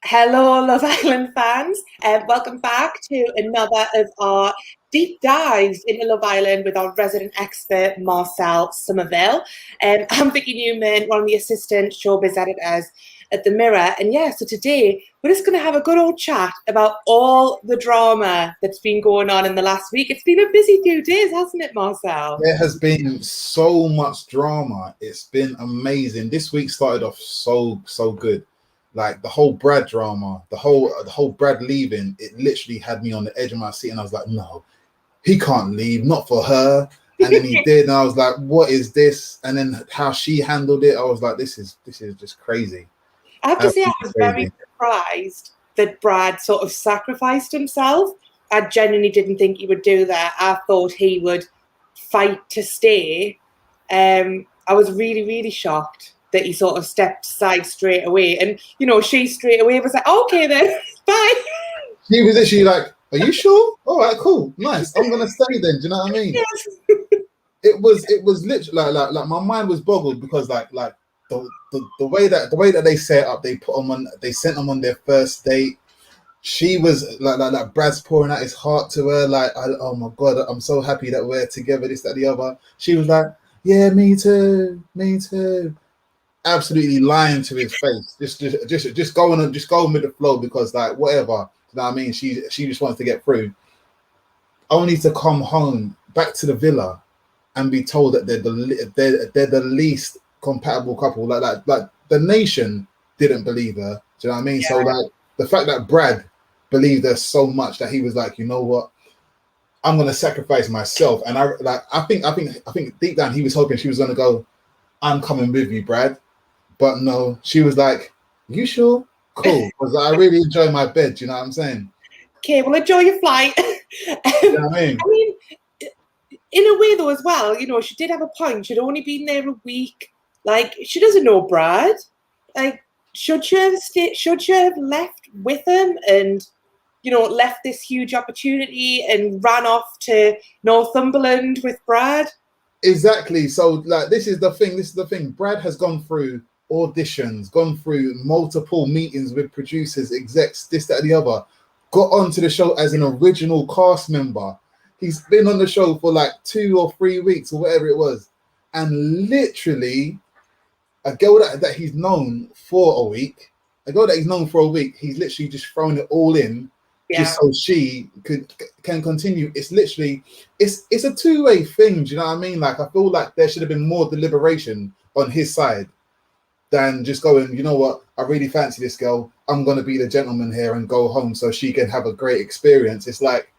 Hello, Love Island fans, and welcome back to another of our deep dives into Love Island with our resident expert, Marcel Somerville. I'm Vicki Newman, one of the assistant showbiz editors at The Mirror. And yeah, so today we're just going to have a good old chat about all the drama that's been going on in the last week. It's been a busy few days, hasn't it, Marcel? There has been so much drama. It's been amazing. This week started off so good. Like the whole Brad drama, the whole Brad leaving, it literally had me on the edge of my seat, and I was like, no, he can't leave, not for her. And then he did, and I was like, what is this? And then how she handled it, I was like, this is just crazy. I have to say, I Absolutely was very crazy. surprised that Brad sort of sacrificed himself. I genuinely didn't think he would do that. I thought he would fight to stay. I was really shocked that he sort of stepped aside straight away. And, she straight away was like, okay then, bye. She was literally like, are you sure? All right, cool, nice. I'm gonna stay then. Do you know what I mean? Yes. It was literally like my mind was boggled because the way that they set up, they sent them on their first date. She was like Brad's pouring out his heart to her, oh my god, I'm so happy that we're together, this, that, the other. She was like, yeah, me too, me too. Absolutely lying to his face. Just going with the flow because like whatever. You know what I mean? She just wants to get through. Only to come home back to the villa and be told that they're the least compatible couple. Like the nation didn't believe her. Do you know what I mean? Yeah. So like the fact that Brad believed her so much that he was like, you know what, I'm gonna sacrifice myself. And I think deep down he was hoping she was gonna go, I'm coming with you, Brad. But no, she was like, you sure? Cool. Because I really enjoy my bed. Do you know what I'm saying? Okay, well, enjoy your flight. You know what I mean? I mean, in a way, though, as well, she did have a point. She'd only been there a week. Like, she doesn't know Brad. Like, should she have left with him and, left this huge opportunity and ran off to Northumberland with Brad? Exactly. So like this is the thing. Brad has gone through auditions, gone through multiple meetings with producers, execs, this, that, the other, got onto the show as an original cast member. He's been on the show for like 2 or 3 weeks or whatever it was. And literally a girl that he's known for a week, he's literally just thrown it all in just so she can continue. It's literally it's a two-way thing. Do you know what I mean? Like I feel like there should have been more deliberation on his side than just going, you know what, I really fancy this girl, I'm gonna be the gentleman here and go home so she can have a great experience. It's like,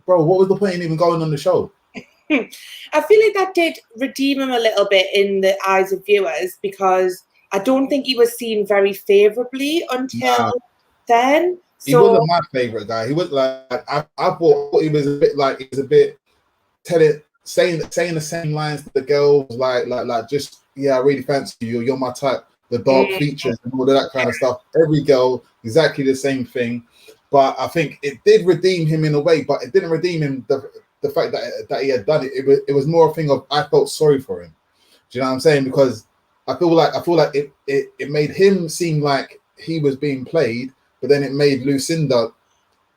bro, what was the point in even going on the show? I feel like that did redeem him a little bit in the eyes of viewers because I don't think he was seen very favorably until then. He wasn't my favorite guy. He was like I thought he was a bit saying the same lines to the girls, like just yeah, I really fancy you. You're my type. The dark features and all of that kind of stuff. Every girl exactly the same thing. But I think it did redeem him in a way, but it didn't redeem him the fact that he had done it. It was more a thing of I felt sorry for him. Do you know what I'm saying? Because I feel like it made him seem like he was being played, but then it made Lucinda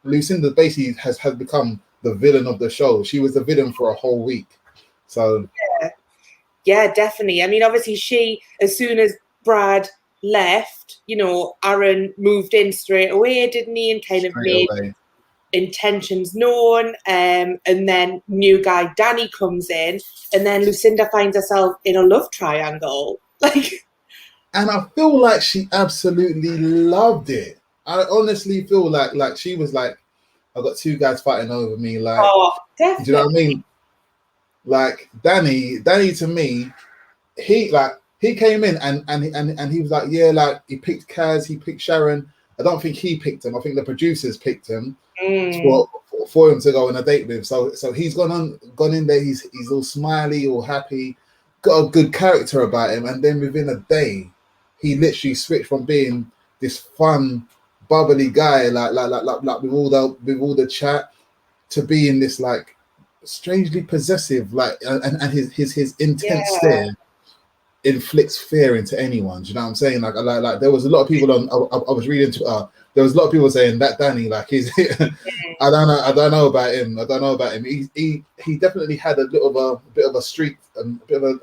basically has become the villain of the show. She was the villain for a whole week. So yeah, definitely. I mean, obviously as soon as Brad left, Aaron moved in straight away, didn't he? And kind of made intentions known. And then new guy Danny comes in, and then Lucinda finds herself in a love triangle. And I feel like she absolutely loved it. I honestly feel like she was like, I've got 2 guys fighting over me. Like, definitely. Do you know what I mean? Like Danny to me, he came in and he was like, yeah, like he picked Kaz, he picked Sharon. I don't think he picked him. I think the producers picked him for him to go on a date with. So he's gone in there. He's all smiley, all happy, got a good character about him. And then within a day, he literally switched from being this fun, bubbly guy, like with all the chat, to being this like strangely possessive, like and his intense stare. inflicts fear into anyone. Do you know what I'm saying? Like there was a lot of people on. I was reading. There was a lot of people saying that Danny, like he's. I don't know about him. I don't know about him. He definitely had a bit of a streak, a bit of a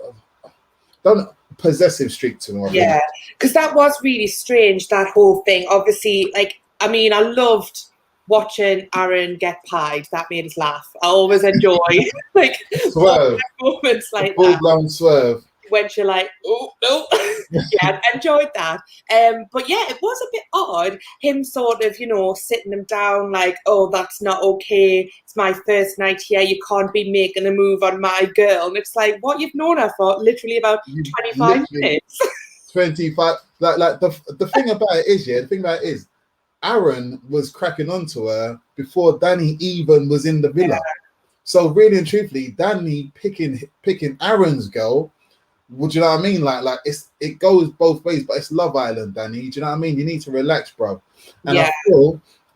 don't possessive streak to him. I Yeah, because that was really strange. That whole thing. Obviously, like I mean, I loved watching Aaron get pied. That made us laugh. I always enjoy like Swerve, moments like full that. blown swerve. When you're like, oh no, yeah, I enjoyed that. But yeah, it was a bit odd. Him sort of, sitting him down like, oh, that's not okay. It's my first night here. You can't be making a move on my girl. And it's like, what, you've known her for literally about 25 minutes. 25. Like the thing about it is, the thing about it is, Aaron was cracking onto her before Danny even was in the villa. Yeah. So really and truthfully, Danny picking Aaron's girl. Would you know what I mean? Like it goes both ways, but it's Love Island, Danny. Do you know what I mean? You need to relax, bro. And yeah.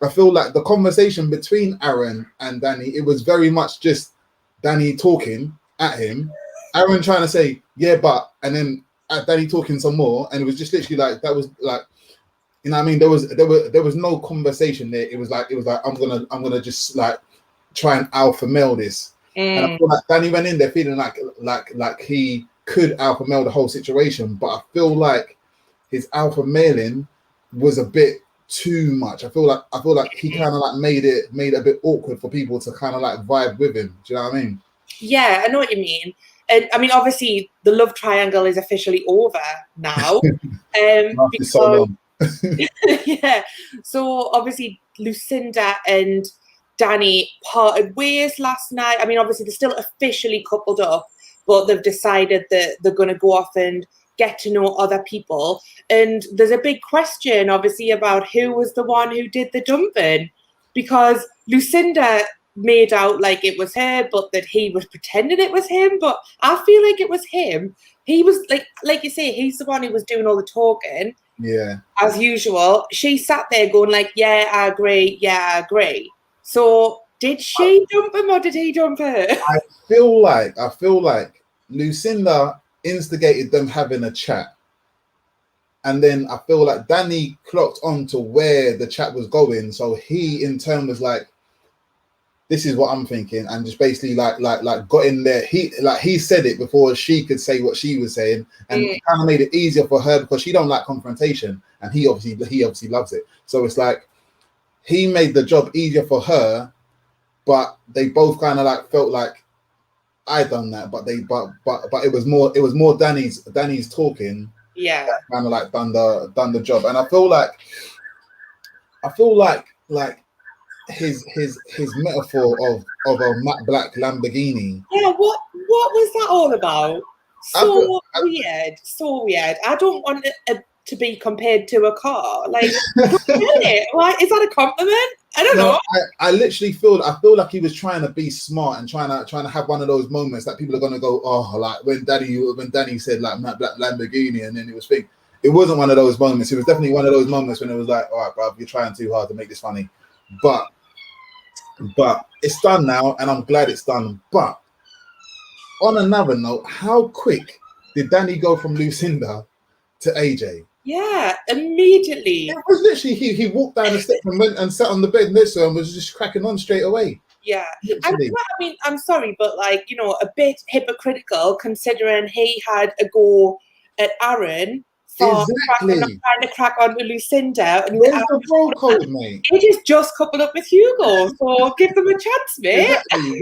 I feel like the conversation between Aaron and Danny, it was very much just Danny talking at him, Aaron trying to say, yeah, but, and then Danny talking some more, and it was just literally like that was like, you know what I mean? There was no conversation there. It was like I'm gonna just like try and alpha male this. And I feel like Danny went in there feeling like he could alpha male the whole situation, but I feel like his alpha mailing was a bit too much. I feel like he kind of like made it a bit awkward for people to kind of like vibe with him. Do you know what I mean? Yeah, I know what you mean. And I mean, obviously, the love triangle is officially over now. Because, so long. Yeah. So obviously, Lucinda and Danny parted ways last night. I mean, obviously, they're still officially coupled up, but they've decided that they're going to go off and get to know other people. And there's a big question, obviously, about who was the one who did the dumping, because Lucinda made out like it was her, but that he was pretending it was him. But I feel like it was him. He was like you say, he's the one who was doing all the talking. Yeah. As usual. She sat there going like, yeah, I agree. Yeah, I agree. So did she dump him or did he dump her? I feel like Lucinda instigated them having a chat. And then I feel like Danny clocked on to where the chat was going. So he in turn was like, this is what I'm thinking, and just basically like got in there. He said it before she could say what she was saying, and kind of made it easier for her because she don't like confrontation, and he obviously loves it. So it's like he made the job easier for her, but they both kind of like felt like I done that, but it was more Danny's talking. Yeah, kind of like done the job, and I feel like his metaphor of a matte black Lamborghini. Yeah, what was that all about? So weird. I don't want it to be compared to a car. Like, I don't get it. Like, is that a compliment? I don't know. I literally feel like he was trying to be smart and trying to have one of those moments that people are gonna go, oh, like when Danny said like matte black Lamborghini, and then it was fake. It wasn't one of those moments. It was definitely one of those moments when it was like, all right, bro, you're trying too hard to make this funny. But it's done now, and I'm glad it's done. But on another note, how quick did Danny go from Lucinda to AJ? Yeah, immediately. It was literally he walked down the steps and went and sat on the bed next to her and was just cracking on straight away. Yeah, I mean, I'm sorry, but like, a bit hypocritical considering he had a go at Aaron. Exactly. Trying to crack on to Lucinda. And where's the bro code, mate? It just coupled up with Hugo, so give them a chance, mate. Exactly.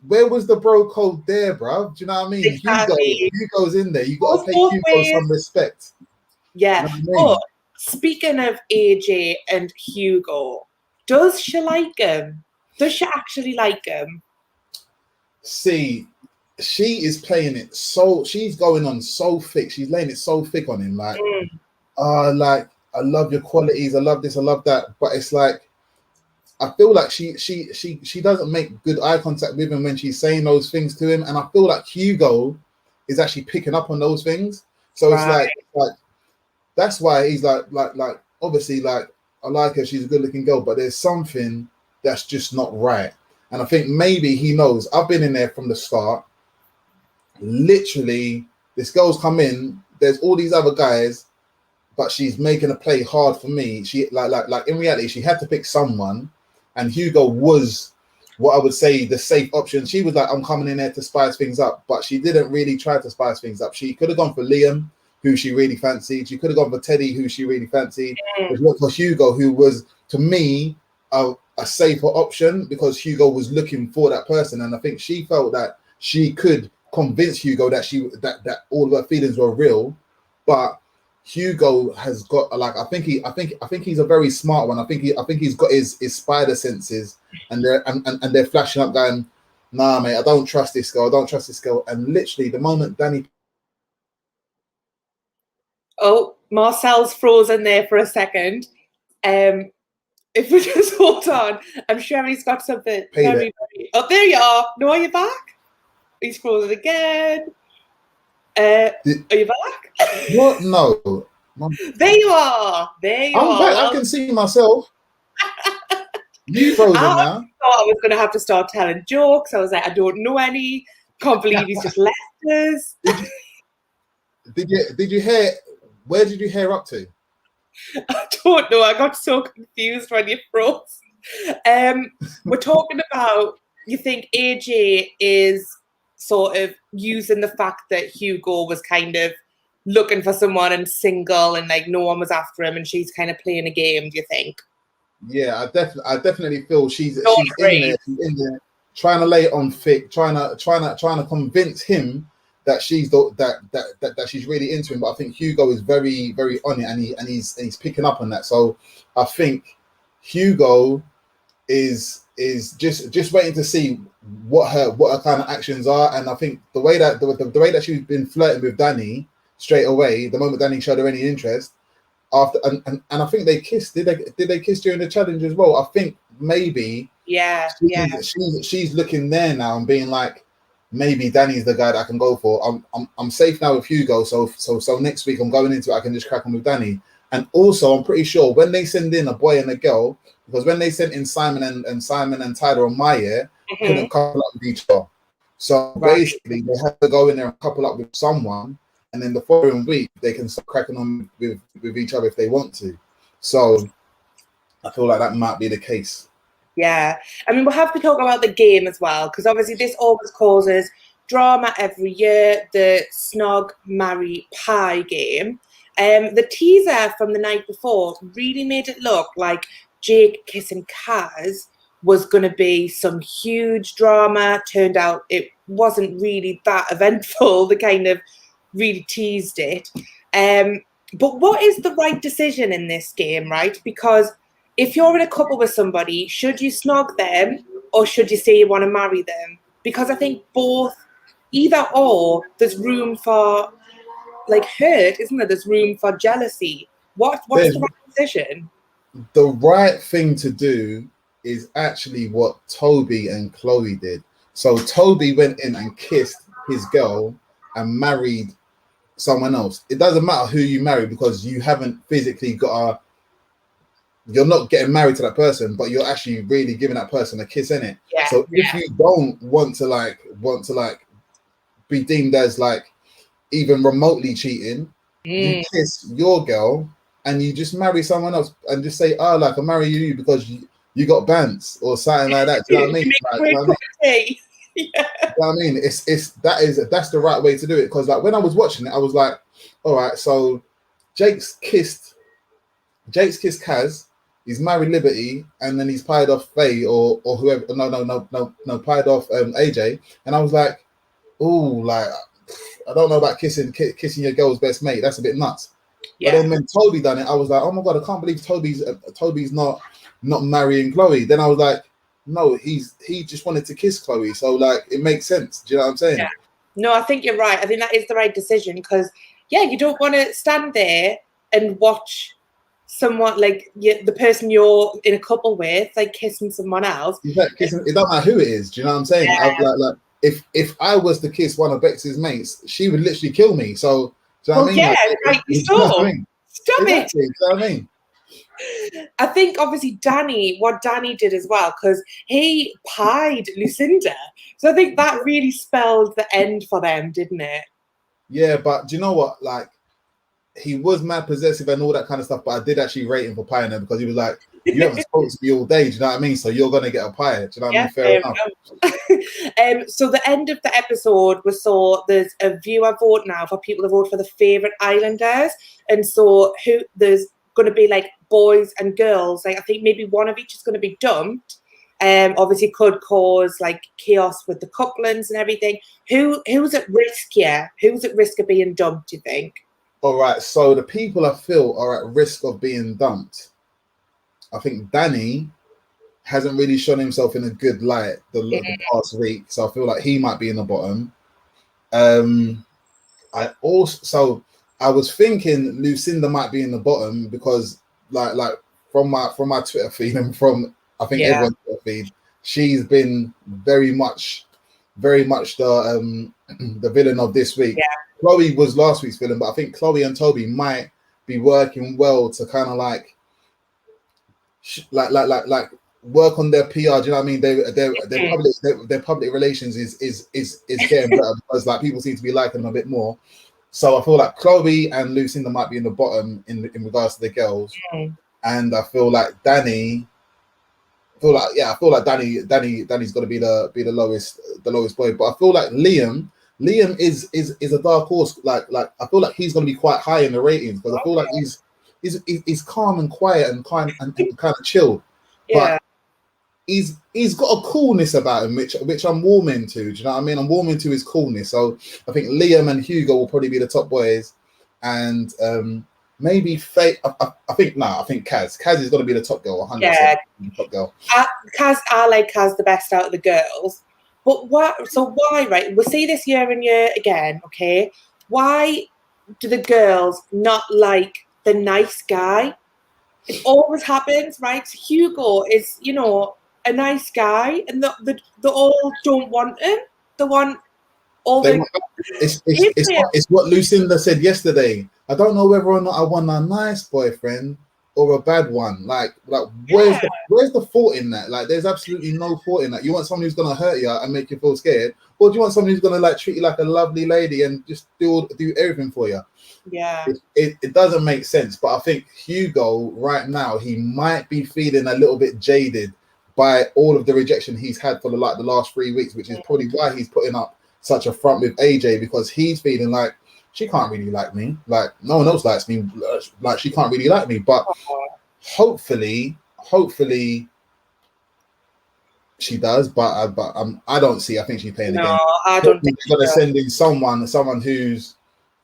Where was the bro code there, bro? Do you know what I mean? Exactly. Hugo's in there. You got to pay Hugo some respect. Yeah. You know what I mean? But speaking of AJ and Hugo, does she like him? Does she actually like him? See, she is playing it so she's going on so thick. She's laying it so thick on him, like, like I love your qualities, I love this, I love that. But it's like I feel like she doesn't make good eye contact with him when she's saying those things to him, and I feel like Hugo is actually picking up on those things. So it's like that's why he's like obviously like I like her, she's a good looking girl, but there's something that's just not right. And I think maybe he knows. I've been in there from the start. Literally, this girl's come in there's all these other guys, but she's making a play hard for me. She like in reality, she had to pick someone, and Hugo was what I would say the safe option. She was like, I'm coming in there to spice things up, but she didn't really try to spice things up. She could have gone for Liam, who she really fancied. She could have gone for Teddy, who she really fancied. But she went for Hugo, who was, to me, a safer option, because Hugo was looking for that person, and I think she felt that she could convince Hugo that that all of her feelings were real. But Hugo has got, like, I think he's a very smart one. I think he's got his spider senses, and they're flashing up, going, nah, mate, I don't trust this girl. I don't trust this girl. And literally, the moment Danny. Oh, Marcel's frozen there for a second. If we just hold on, I'm sure he's got something very. Oh, there you are. No, are you back? He's frozen again. Are you back? What? No. There you are. There you are. Back. I can see myself. You frozen now. I thought I was going to have to start telling jokes. I was like, I don't know any. Can't believe he's just left us. Did you hear? Where did you hear up to? I don't know. I got so confused when you froze. We're talking about, you think AJ is sort of using the fact that Hugo was kind of looking for someone and single, and like no one was after him, and she's kind of playing a game, do you think? Yeah, I definitely feel she's in there trying to lay it on thick, trying to convince him that she's that she's really into him. But I think Hugo is very, very on it, and he's picking up on that. So I think Hugo is just waiting to see what her kind of actions are. And I think the way that she's been flirting with Danny straight away, the moment Danny showed her any interest, after and I think they kissed. Did they kiss during the challenge as well? I think maybe. Yeah. She's looking there now and being like, maybe Danny's the guy that I can go for. I'm safe now with Hugo, so next week I'm going into it, I can just crack on with Danny. And also, I'm pretty sure when they send in a boy and a girl, because when they sent in Simon and Tyler on my year, couldn't couple up with each other. So basically, they have to go in there and couple up with someone, and then the following week they can start cracking on with each other if they want to. So I feel like that might be the case. Yeah, I mean, we'll have to talk about the game as well, because obviously this always causes drama every year, the snog, marry, pie game. The teaser from the night before really made it look like Jake kissing Kaz was going to be some huge drama. Turned out it wasn't really that eventful. They kind of really teased it. But what is the right decision in this game, right? Because if you're in a couple with somebody, should you snog them or should you say you want to marry them? Because I think both, either or, there's room for like hurt, isn't there? There's room for jealousy. What's the right decision? The right thing to do is actually what Toby and Chloe did. So Toby went in and kissed his girl and married someone else. It doesn't matter who you marry, because you haven't physically you're not getting married to that person, but you're actually really giving that person a kiss, innit? Yeah, so if you don't want to be deemed as like even remotely cheating, you kiss your girl and you just marry someone else and just say, oh, like, I'll marry you because you got bands or something like that. Do you know what I mean? Yeah. You know what I mean? That's the right way to do it. Because like when I was watching it, I was like, all right, so Jake's kissed Kaz, he's married Liberty, and then he's pied off Faye or whoever. No, pied off AJ. And I was like, oh, like, I don't know about kissing your girl's best mate. That's a bit nuts. Yeah. But then when Toby done it, I was like, oh my God, I can't believe Toby's not marrying Chloe. Then I was like, no, he just wanted to kiss Chloe. So like, it makes sense. Do you know what I'm saying? Yeah. No, I think you're right. I think that is the right decision, because you don't want to stand there and watch someone like the person you're in a couple with like kissing someone else. It don't matter who it is. Do you know what I'm saying? Yeah. Like if I was to kiss one of Bex's mates, she would literally kill me. So do you know what I mean? Yeah, like, you know what I mean? Stop exactly. it. Do you know what I mean? I think obviously what Danny did as well, because he pied Lucinda. So I think that really spelled the end for them, didn't it? Yeah, but do you know what? Like, he was mad possessive and all that kind of stuff, but I did actually rate him for pieing her because he was like, you haven't spoken to me all day, do you know what I mean? So you're gonna get a pie. Do you know what I mean? Fair enough. So the end of the episode was, so there's a viewer vote now for people to vote for the favourite islanders, and so there's going to be like boys and girls. Like I think maybe one of each is going to be dumped. Obviously could cause like chaos with the couplings and everything. Who's at risk here? Who's at risk of being dumped, do you think? All right, so the people I feel are at risk of being dumped. I think Danny hasn't really shown himself in a good light the past week, so I feel like he might be in the bottom. I was thinking Lucinda might be in the bottom because like from my Twitter feed and from I think everyone's Twitter feed, she's been very much the the villain of this week. Yeah. Chloe was last week's villain, but I think Chloe and Toby might be working well to kind of like work on their PR. Do you know what I mean? Their public relations is getting better because like people seem to be liking them a bit more. So I feel like Chloe and Lucinda might be in the bottom in regards to the girls, and I feel like Danny. I feel like Danny's got to be the lowest boy, but I feel like Liam is a dark horse. Like I feel like he's going to be quite high in the ratings because I feel like he's calm and quiet and kind of chill, but he's got a coolness about him which I'm warming to. Do you know what I mean? I'm warming to his coolness. So I think Liam and Hugo will probably be the top boys, and maybe Faye. I think Kaz. Kaz is going to be the top girl. 100%. Yeah, top girl. I like Kaz the best out of the girls. But why, right? We'll see this year and year again, okay? Why do the girls not like the nice guy? It always happens, right? Hugo is, a nice guy, and the all don't want him. They want all the. It's what Lucinda said yesterday. I don't know whether or not I want a nice boyfriend or a bad one. Like where's the fault in that? Like there's absolutely no fault in that. You want someone who's gonna hurt you and make you feel scared, or do you want someone who's gonna like treat you like a lovely lady and just do everything for you? Yeah. It doesn't make sense. But I think Hugo right now, he might be feeling a little bit jaded by all of the rejection he's had for the last 3 weeks, which is probably why he's putting up such a front with AJ, because he's feeling like she can't really like me. Like no one else likes me. Like she can't really like me. But hopefully she does. But I don't see. I think she's playing the game. I don't think she's gonna send in someone who's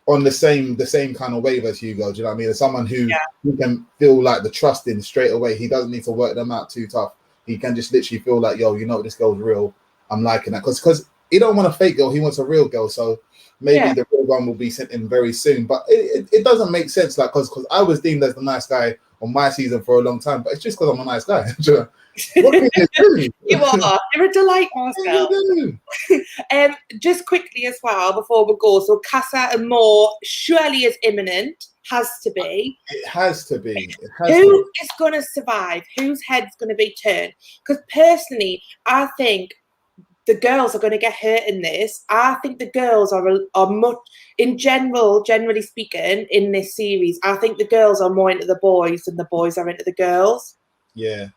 on the same kind of wave as Hugo. Do you know what I mean? Someone who can feel like the trust in straight away. He doesn't need to work them out too tough. He can just literally feel like, yo, this girl's real. I'm liking that because he don't want a fake girl. He wants a real girl. So maybe the real one will be sent in very soon. But it doesn't make sense, like because I was deemed as the nice guy on my season for a long time, but it's just because I'm a nice guy. What can you do? You are. You're a delight, Marcel. Just quickly as well before we go. So Casa and Mo surely is imminent. Has to be. It has to be. Who is going to survive? Whose head's going to be turned? Because personally, I think the girls are going to get hurt in this. I think the girls are much, generally speaking, in this series, I think the girls are more into the boys than the boys are into the girls. Yeah,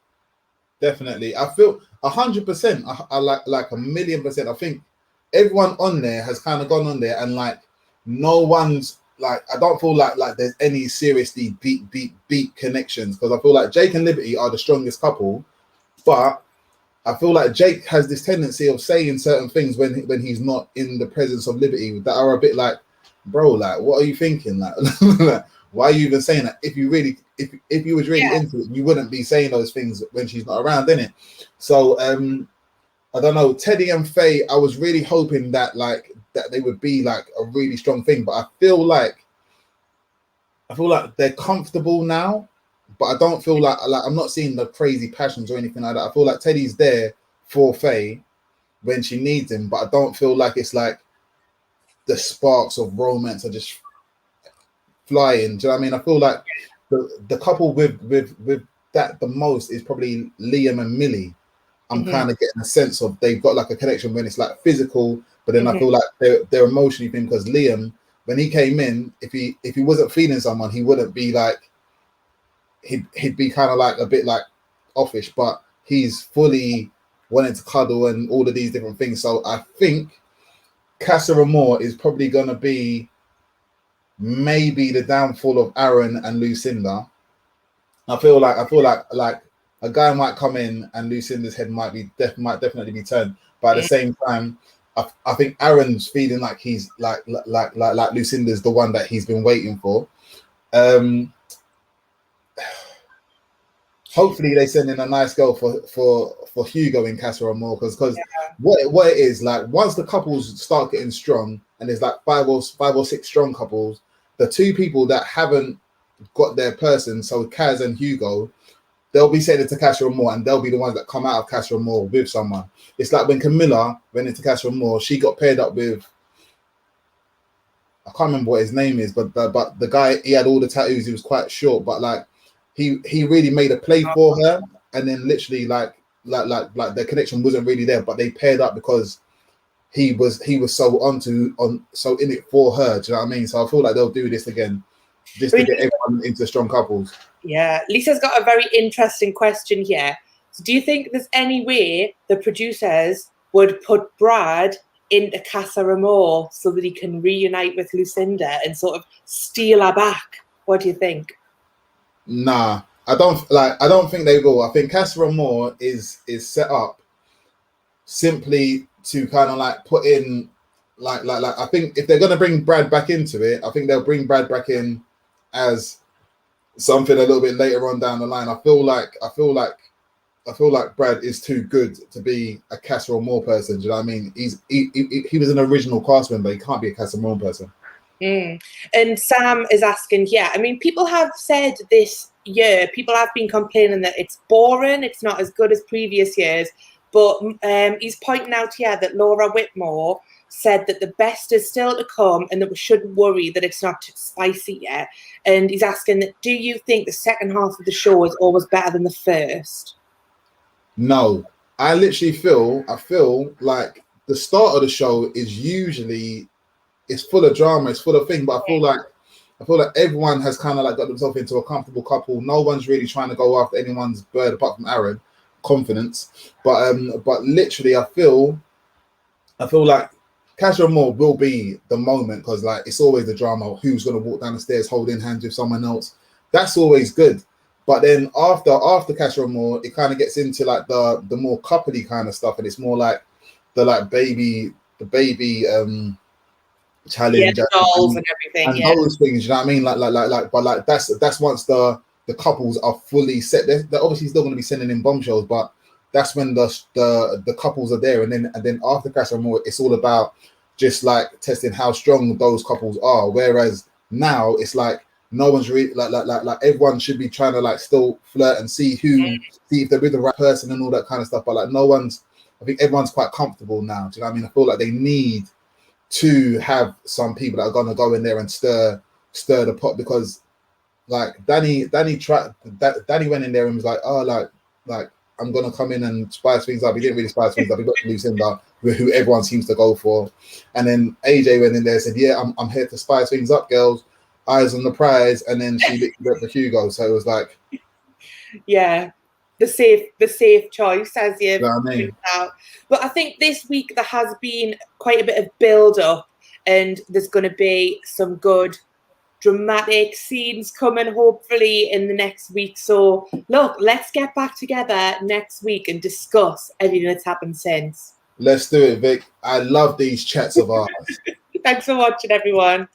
definitely. I feel 100%. I like 1,000,000%. I think everyone on there has kind of gone on there, and like no one's like, I don't feel like there's any seriously deep connections, because I feel like Jake and Liberty are the strongest couple, but I feel like Jake has this tendency of saying certain things when he's not in the presence of Liberty that are a bit like, bro, like what are you thinking? Like, why are you even saying that? If you was really into it, you wouldn't be saying those things when she's not around, innit? So I don't know, Teddy and Faye, I was really hoping that they would be like a really strong thing, but I feel like they're comfortable now, but I don't feel like I'm not seeing the crazy passions or anything like that. I feel like Teddy's there for Faye when she needs him, but I don't feel like it's like the sparks of romance are just flying. Do you know what I mean? I feel like the couple with that the most is probably Liam and Millie. I'm kind of getting a sense of they've got like a connection when it's like physical, but then I feel like they're emotionally thing, because Liam, when he came in, if he wasn't feeling someone, he wouldn't be like, he'd be kind of like a bit like offish, but he's fully wanting to cuddle and all of these different things. So I think Casa Amor is probably going to be maybe the downfall of Aaron and Lucinda. I feel like a guy might come in and Lucinda's head might definitely be turned, but at the same time, I think Aaron's feeling like he's like Lucinda's the one that he's been waiting for. Hopefully they send in a nice girl for Hugo in Casa Amor, because what it is like, once the couples start getting strong and there's like five or six strong couples, the two people that haven't got their person, so Kaz and Hugo, they'll be sent into Casa Amor and they'll be the ones that come out of Casa Amor with someone. It's like when Camilla went into Casa Amor, she got paired up with, I can't remember what his name is, but the guy, he had all the tattoos, he was quite short, but like he really made a play for her, and then literally like the connection wasn't really there, but they paired up because he was so so in it for her. Do you know what I mean? So I feel like they'll do this again, just to get everyone into strong couples. Yeah, Lisa's got a very interesting question here. So do you think there's any way the producers would put Brad into Casa Amor so that he can reunite with Lucinda and sort of steal her back? What do you think? Nah, I don't think they will. I think Casa Amor is set up simply to kind of like put in like I think if they're gonna bring Brad back into it, I think they'll bring Brad back in as something a little bit later on down the line. I feel like Brad is too good to be a Casa Amor person. Do you know what I mean? He was an original cast member. He can't be a Casa Amor person. And Sam is asking, I mean, people have said this year, people have been complaining that it's boring, it's not as good as previous years, but he's pointing out here that Laura Whitmore said that the best is still to come and that we shouldn't worry that it's not spicy yet. And he's asking, do you think the second half of the show is always better than the first? No, I literally feel like the start of the show is usually, it's full of drama, it's full of things, but I feel like everyone has kind of like got themselves into a comfortable couple. No one's really trying to go after anyone's bird apart from Aaron. Confidence, but literally, I feel like Casa Amor will be the moment, because like it's always the drama. Who's going to walk down the stairs holding hands with someone else? That's always good. But then after Casa Amor, it kind of gets into like the more coupley kind of stuff, and it's more like the baby challenge, dolls and everything, and those things. You know what I mean? But that's once the couples are fully set. They're obviously still going to be sending in bombshells, but that's when the couples are there, and then after Casa Amor, it's all about just like testing how strong those couples are. Whereas now it's like no one's really like everyone should be trying to like still flirt and see if they're with the right person and all that kind of stuff. But like I think everyone's quite comfortable now. Do you know what I mean? I feel like they need to have some people that are gonna go in there and stir the pot, because like Danny went in there and was like, oh, like I'm gonna come in and spice things up. He didn't really spice things up. He got Lucinda, who everyone seems to go for, and then AJ went in there and said, yeah, I'm here to spice things up, girls. Eyes on the prize, and then she went for Hugo. So it was like, the safe choice, as you've pointed out. But I think this week there has been quite a bit of build up, and there's going to be some good dramatic scenes coming hopefully in the next week. So look, let's get back together next week and discuss everything that's happened since. Let's do it, Vic. I love these chats of ours. Thanks for watching, everyone.